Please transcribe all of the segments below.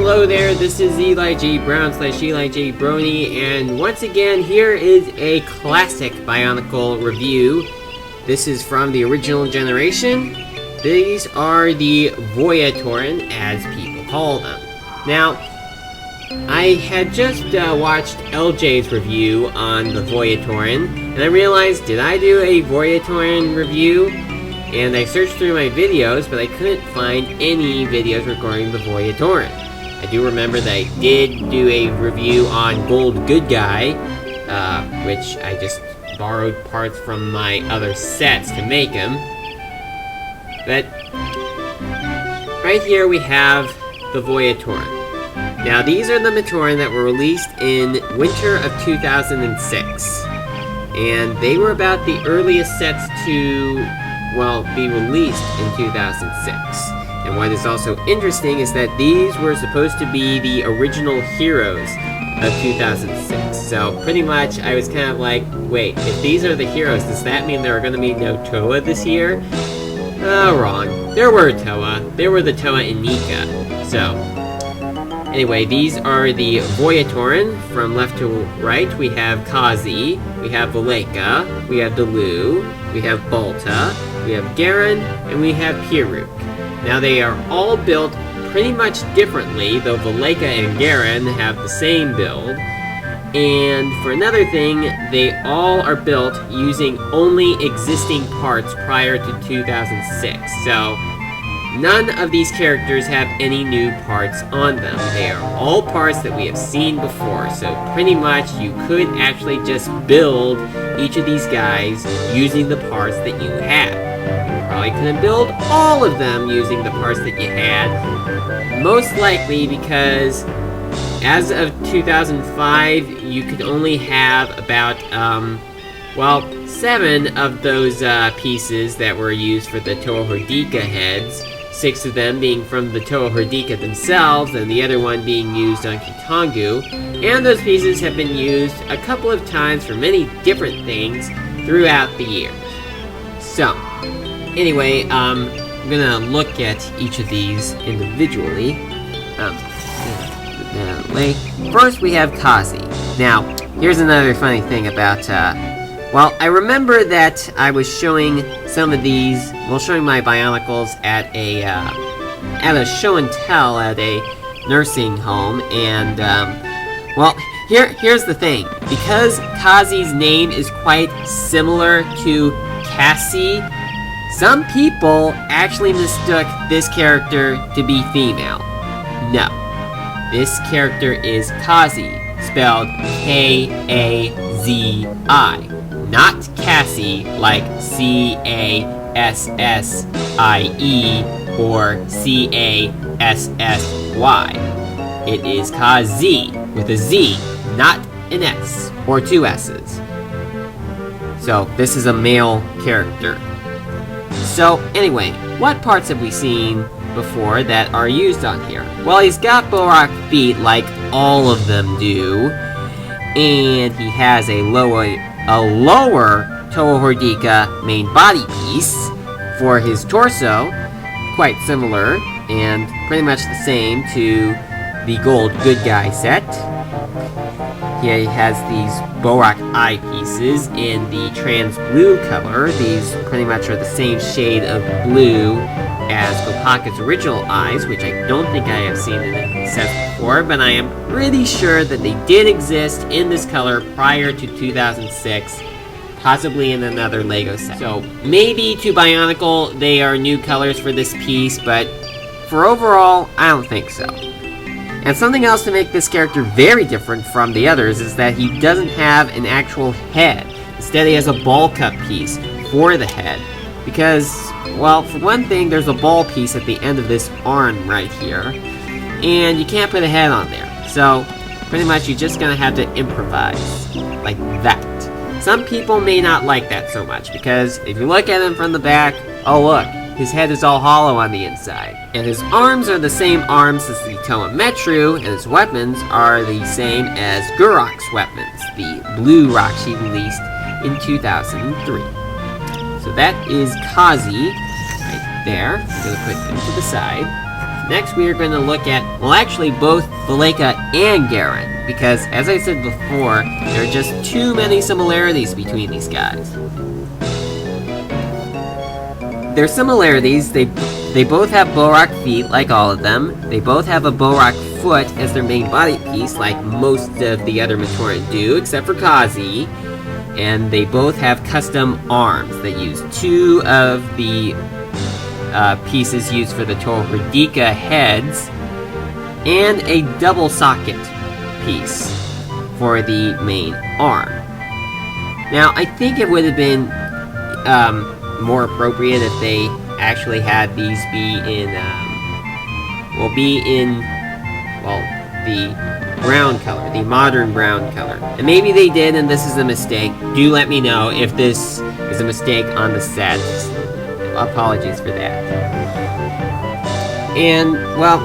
Hello there, this is Eli J. Brown / Eli J. Brony, and once again, here is a classic Bionicle review. This is from the original generation. These are the Voya Nui, as people call them. Now, I had just watched LJ's review on the Voya Nui, and I realized, did I do a Voya Nui review? And I searched through my videos, but I couldn't find any videos regarding the Voya Nui. I do remember that I did do a review on Gold Good Guy, which I just borrowed parts from my other sets to make him. But right here we have the Voya Nui. Now these are the Matoran that were released in winter of 2006. And they were about the earliest sets to, well, be released in 2006. And what is also interesting is that these were supposed to be the original heroes of 2006. So pretty much I was kind of like, wait, if these are the heroes, does that mean there are going to be no Toa this year? Oh, wrong. There were Toa. There were the Toa and Nika. So, anyway, these are the Voya Nui. From left to right, we have Kaizi, we have Valaika, we have Lulu, we have Balta, we have Garen, and we have Peru. Now they are all built pretty much differently, though Valaika and Garen have the same build. And for another thing, they all are built using only existing parts prior to 2006. So none of these characters have any new parts on them. They are all parts that we have seen before. So pretty much you could actually just build each of these guys using the parts that you had. Probably couldn't build all of them using the parts that you had. Most likely because as of 2005, you could only have about, 7 of those pieces that were used for the Toa Hordika heads. 6 of them being from the Toa Hordika themselves, and the other one being used on Kitangu. And those pieces have been used a couple of times for many different things throughout the years. So, anyway, I'm gonna look at each of these individually. First, we have Kaizi. Now, here's another funny thing about, I remember that I was showing some of these, showing my Bionicles at a show and tell at a nursing home, and, here's the thing. Because Kaizi's name is quite similar to Cassie, some people actually mistook this character to be female. No. This character is Kaizi, spelled K-A-Z-I. Not Cassie, like C-A-S-S-I-E or C-A-S-S-Y. It is Kaizi, with a Z, not an S, or 2 S's. So, this is a male character. So, anyway, what parts have we seen before that are used on here? Well, he's got Borak feet like all of them do, and he has a lower Toa Hordika main body piece for his torso, quite similar and pretty much the same to the Gold Good Guy set. He has these Borak eye pieces in the trans blue color. These pretty much are the same shade of blue as Gopaka's original eyes, which I don't think I have seen in sets before, but I am pretty sure that they did exist in this color prior to 2006, possibly in another LEGO set. So maybe to Bionicle they are new colors for this piece, but for overall, I don't think so. And something else to make this character very different from the others is that he doesn't have an actual head. Instead, he has a ball cup piece for the head. Because, for one thing, there's a ball piece at the end of this arm right here. And you can't put a head on there. So, pretty much you're just gonna have to improvise. Like that. Some people may not like that so much, because if you look at him from the back, oh look, his head is all hollow on the inside. And his arms are the same arms as the Toa Metru, and his weapons are the same as Gurok's weapons, the blue rocks he released in 2003. So that is Kaizi, right there. I'm gonna put him to the side. Next we are going to look at, well actually both Valaika and Garen, because as I said before, there are just too many similarities between these guys. Their similarities, they both have Borak feet like all of them, they both have a Borak foot as their main body piece like most of the other Matoran do, except for Kaizi, and they both have custom arms that use two of the pieces used for the Torherdika heads, and a double socket piece for the main arm. Now, I think it would have been more appropriate if they actually had these be in, the brown color, the modern brown color. And maybe they did, and this is a mistake. Do let me know if this is a mistake on the set. Apologies for that. And, well,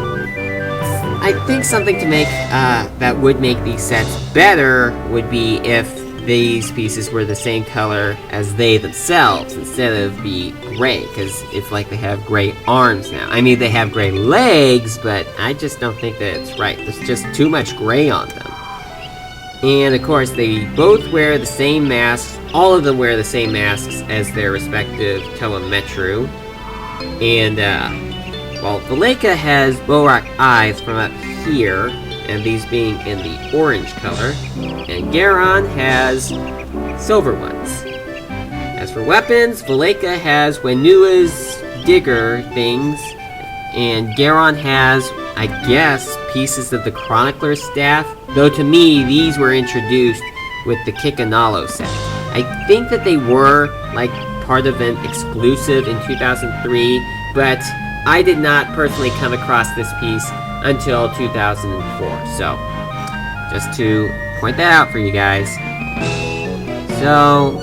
I think something to make, that would make these sets better would be if these pieces were the same color as they themselves, instead of be gray, because it's like they have gray arms now. I mean, they have gray legs, but I just don't think that it's right. There's just too much gray on them. And, of course, they both wear the same masks. All of them wear the same masks as their respective Toa Metru. And, well, Valaika has Borak eyes from up here, and these being in the orange color. And Garen has silver ones. As for weapons, Valaika has Wenua's digger things, and Garen has, I guess, pieces of the Chronicler's staff. Though to me, these were introduced with the Kikanalo set. I think that they were, like, part of an exclusive in 2003, but I did not personally come across this piece until 2004, so just to point that out for you guys. So,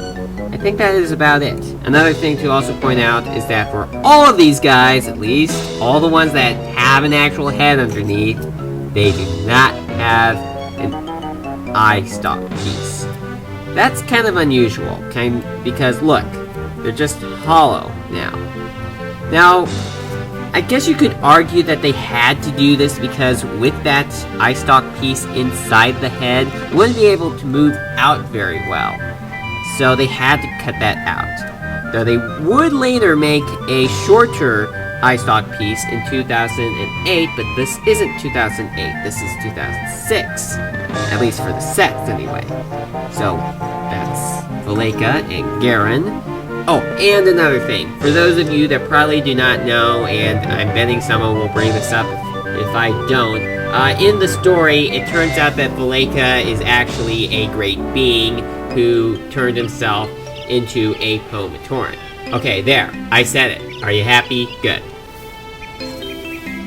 I think that is about it. Another thing to also point out is that for all of these guys, at least, all the ones that have an actual head underneath, they do not have an eye stalk piece. That's kind of unusual, because look, they're just hollow now. Now, I guess you could argue that they had to do this because with that eye stalk piece inside the head, it wouldn't be able to move out very well. So they had to cut that out. Though they would later make a shorter eye stalk piece in 2008, but this isn't 2008, this is 2006. At least for the sets, anyway. So, that's Valaika and Garen. Oh, and another thing. For those of you that probably do not know, and I'm betting someone will bring this up if I don't, in the story, it turns out that Valaika is actually a great being who turned himself into a Po Matoran. Okay, there. I said it. Are you happy? Good.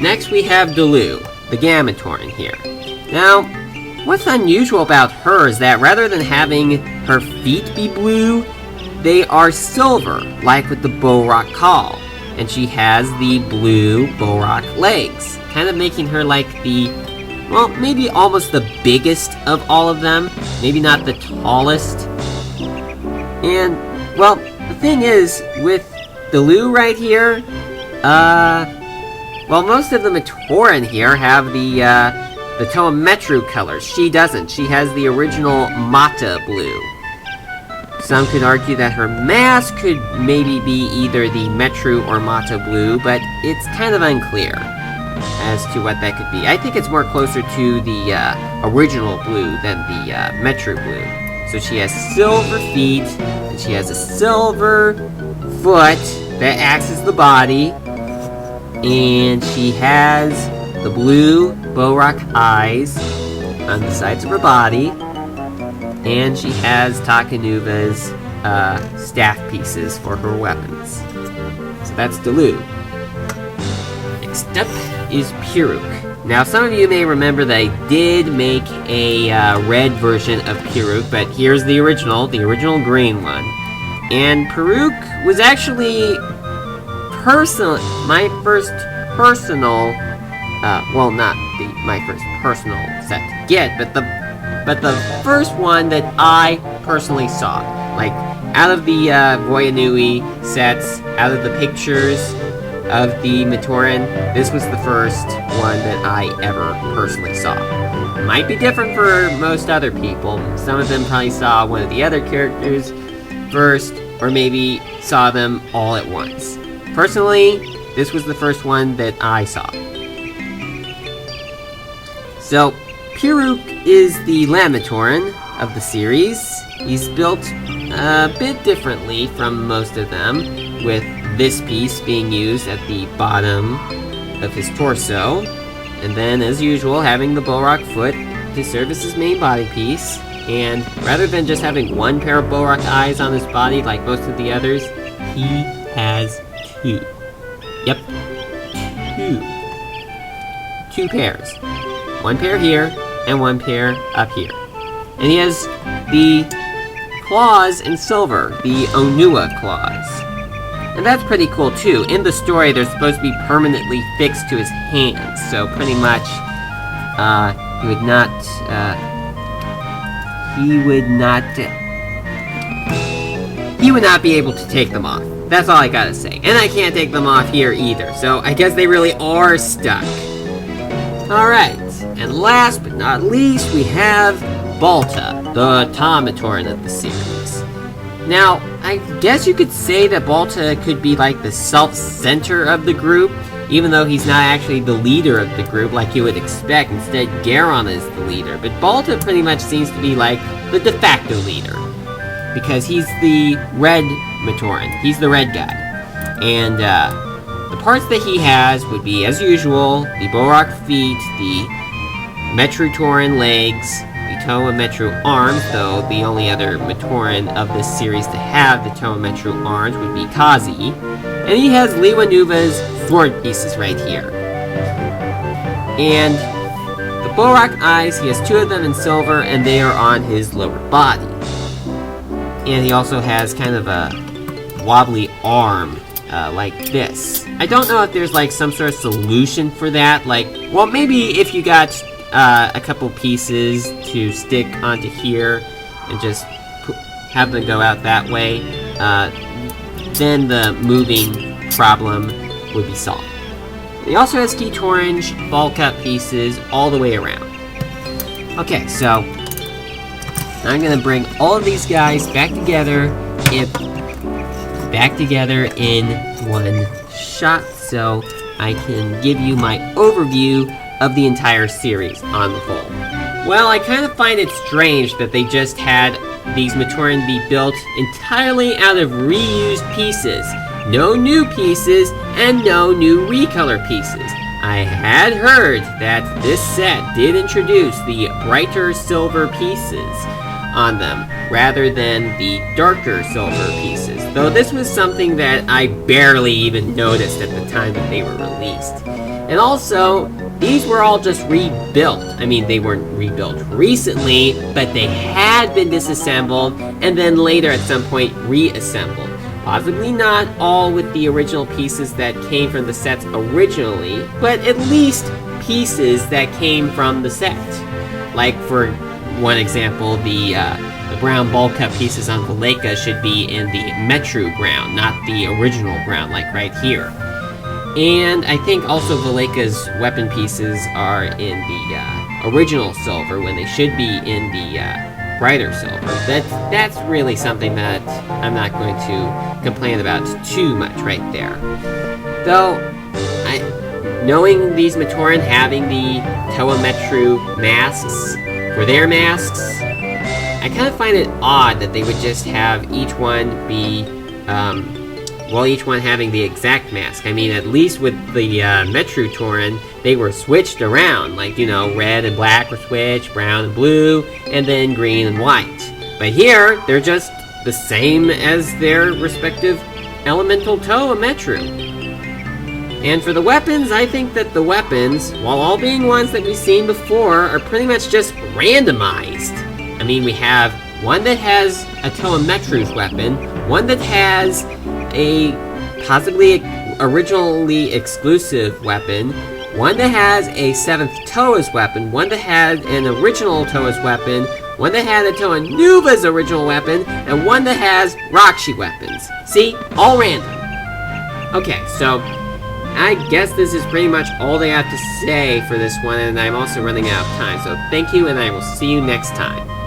Next, we have Lulu, the Gamatoran here. Now, what's unusual about her is that rather than having her feet be blue, they are silver, like with the Borak Call. And she has the blue Borak legs, kind of making her like the, well, maybe almost the biggest of all of them. Maybe not the tallest. And, well, the thing is, with Lulu right here, well, most of the Matoran here have the Toa Metru colors. She doesn't. She has the original Mata blue. Some could argue that her mask could maybe be either the Metru or Mata blue, but it's kind of unclear as to what that could be. I think it's more closer to the original blue than the Metru blue. So she has silver feet, and she has a silver foot that acts as the body, and she has the blue Borak eyes on the sides of her body, and she has Takanuva's staff pieces for her weapons. So that's Lulu. Next up is Peru. Now, some of you may remember that I did make a red version of Peru, but here's the original green one. And Peru was actually my first personal, well, not my first personal set to get, but the first one that I personally saw. Like, out of the Voya Nui sets, out of the pictures, of the Matoran, this was the first one that I ever personally saw. Might be different for most other people. Some of them probably saw one of the other characters first, or maybe saw them all at once. Personally, this was the first one that I saw. So, Peru is the land Matoran of the series. He's built a bit differently from most of them, with this piece being used at the bottom of his torso, and then, as usual, having the Bulwark foot to serve as his main body piece. And rather than just having one pair of Bulwark eyes on his body like most of the others, he has two. Yep, two pairs. One pair here, and one pair up here. And he has the claws in silver, the Onua claws. And that's pretty cool too. In the story, they're supposed to be permanently fixed to his hands, so pretty much, he would not be able to take them off. That's all I gotta say. And I can't take them off here either, so I guess they really are stuck. Alright, and last but not least, we have Balta, the Matoran of the series. Now, I guess you could say that Balta could be like the self-center of the group, even though he's not actually the leader of the group like you would expect. Instead, Garon is the leader. But Balta pretty much seems to be like the de facto leader, because he's the red Matoran. He's the red guy. And the parts that he has would be, as usual, the Bulwark feet, the Metru-Tauren legs, the Toa Metru arms, though the only other Matoran of this series to have the Toa Metru arms would be Kaizi. And he has Liwa Nuva's sword pieces right here. And the Bulwark eyes, he has two of them in silver, and they are on his lower body. And he also has kind of a wobbly arm, like this. I don't know if there's like some sort of solution for that, like, well, maybe if you got a couple pieces to stick onto here and just have them go out that way, then the moving problem would be solved. He also has Teach Orange ball cut pieces all the way around. Okay, so I'm gonna bring all of these guys back together in one shot, so I can give you my overview of the entire series on the whole. Well, I kind of find it strange that they just had these Matoran be built entirely out of reused pieces. No new pieces, and no new recolor pieces. I had heard that this set did introduce the brighter silver pieces on them, rather than the darker silver pieces, though this was something that I barely even noticed at the time that they were released. And also, these were all just rebuilt. I mean, they weren't rebuilt recently, but they had been disassembled, and then later at some point reassembled. Possibly not all with the original pieces that came from the sets originally, but at least pieces that came from the set. Like, for one example, the brown ball cut pieces on Valaika should be in the Metru brown, not the original brown, like right here. And I think also Valaika's weapon pieces are in the original silver when they should be in the brighter silver. That's really something that I'm not going to complain about too much right there. Though, knowing these Matoran having the Toa Metru masks for their masks, I kind of find it odd that they would just have each one be, each one having the exact mask. I mean, at least with the Metru-Tauren, they were switched around. Like, you know, red and black were switched, brown and blue, and then green and white. But here, they're just the same as their respective elemental Toa Metru. And for the weapons, I think that the weapons, while all being ones that we've seen before, are pretty much just randomized. I mean, we have one that has a Toa Metru's weapon, one that has a possibly originally exclusive weapon, one that has a 7th Toa's weapon, one that had an original Toa's weapon, one that had a Toa Nuva's original weapon, and one that has Rakshi weapons. See? All random. Okay, so I guess this is pretty much all they have to say for this one, and I'm also running out of time. So thank you, and I will see you next time.